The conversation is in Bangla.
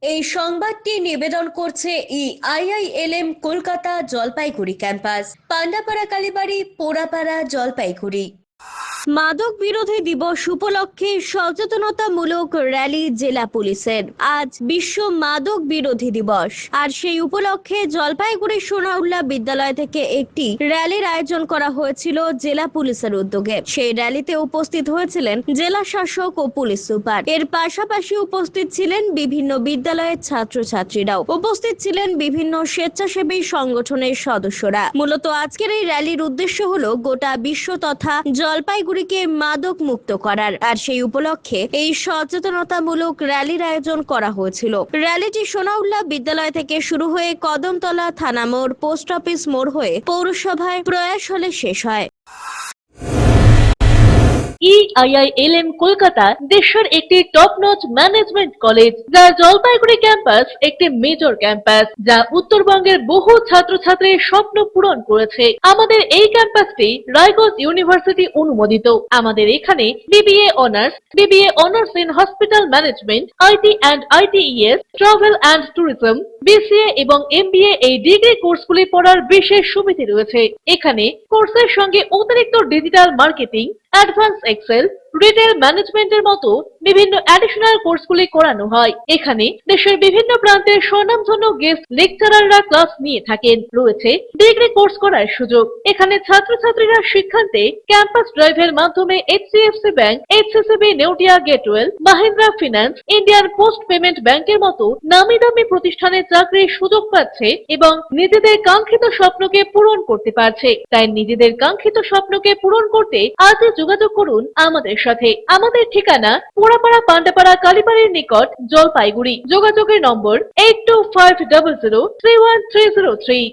এই সংবাদটি নিবেদন করছে আইআইএলএম কলকাতা জলপাইগুড়ি ক্যাম্পাস, পান্ডাপাড়া কালীবাড়ি, পোড়াপাড়া, জলপাইগুড়ি। মাদক বিরোধী দিবস উপলক্ষে সচেতনতামূলক র্যালি জেলা পুলিশের। আজ বিশ্ব মাদক বিরোধী দিবস, আর সেই উপলক্ষে জলপাইগুড়ি সোনাউল্লাহ বিদ্যালয় থেকে একটি র্যালির আয়োজন করা হয়েছিল জেলা পুলিশের উদ্যোগে। সেই র্যালিতে উপস্থিত হয়েছিলেন জেলা শাসক ও পুলিশ সুপার। এর পাশাপাশি উপস্থিত ছিলেন বিভিন্ন বিদ্যালয়ের ছাত্রছাত্রীরাও। উপস্থিত ছিলেন বিভিন্ন স্বেচ্ছাসেবী সংগঠনের সদস্যরা। মূলত আজকের এই র্যালির উদ্দেশ্য হলো গোটা বিশ্ব তথা জলপাইগুড়িকে মাদক মুক্ত করার, আর সেই উপলক্ষে এই সচেতনতামূলক র্যালির আয়োজন করা হয়েছিল। র্যালিটি সোনাউল্লাহ বিদ্যালয় থেকে শুরু হয়ে কদমতলা থানা মোড়, পোস্ট অফিস মোড় হয়ে পৌরসভায় প্রয়াস হলে শেষ হয়। আইআইএলএম কলকাতা দেশের একটি টপ নচ ম্যানেজমেন্ট কলেজ, যার জলপাইগুড়ি ক্যাম্পাস একটি মেজর ক্যাম্পাস, যা উত্তরবঙ্গের বহু ছাত্রছাত্রীর স্বপ্ন পূরণ করেছে। আমাদের এই ক্যাম্পাসটি রায়গঞ্জ ইউনিভার্সিটি অনুমোদিত। আমাদের এখানে BBA honours in hospital management, IT and ITES, travel and tourism, BCA এবং এমবিএ এই ডিগ্রি কোর্সগুলি পড়ার বিশেষ সুবিধা রয়েছে। এখানে কোর্সের সঙ্গে অতিরিক্ত digital marketing, advance excel, retail ম্যানেজমেন্টের মতো বিভিন্ন অ্যাডিশনাল কোর্সগুলি করানো হয়। এখানে দেশের বিভিন্ন প্রান্তের স্বনামধন্য গেস্ট লেকচারাররা ক্লাস নিয়ে থাকেন। রয়েছে ডিগ্রি কোর্স করার সুযোগ। এখানে ছাত্রছাত্রীরা শিক্ষান্তে ক্যাম্পাস ড্রাইভের মাধ্যমে HDFC bank, HSBC Neotia Getwel, Mahindra finance, Indian post payment ব্যাংকের মতো নামি দামি প্রতিষ্ঠানে চাকরির সুযোগ পাচ্ছে এবং নিজেদের কাঙ্ক্ষিত স্বপ্নকে পূরণ করতে পারছে। তাই নিজেদের কাঙ্ক্ষিত স্বপ্নকে পূরণ করতে আজই যোগাযোগ করুন আমাদের সাথে। আমাদের ঠিকানা পোড়াপাড়া পান্ডাপাড়া কালীবাড়ির নিকট, জলপাইগুড়ি। যোগাযোগের নম্বর 8250031303।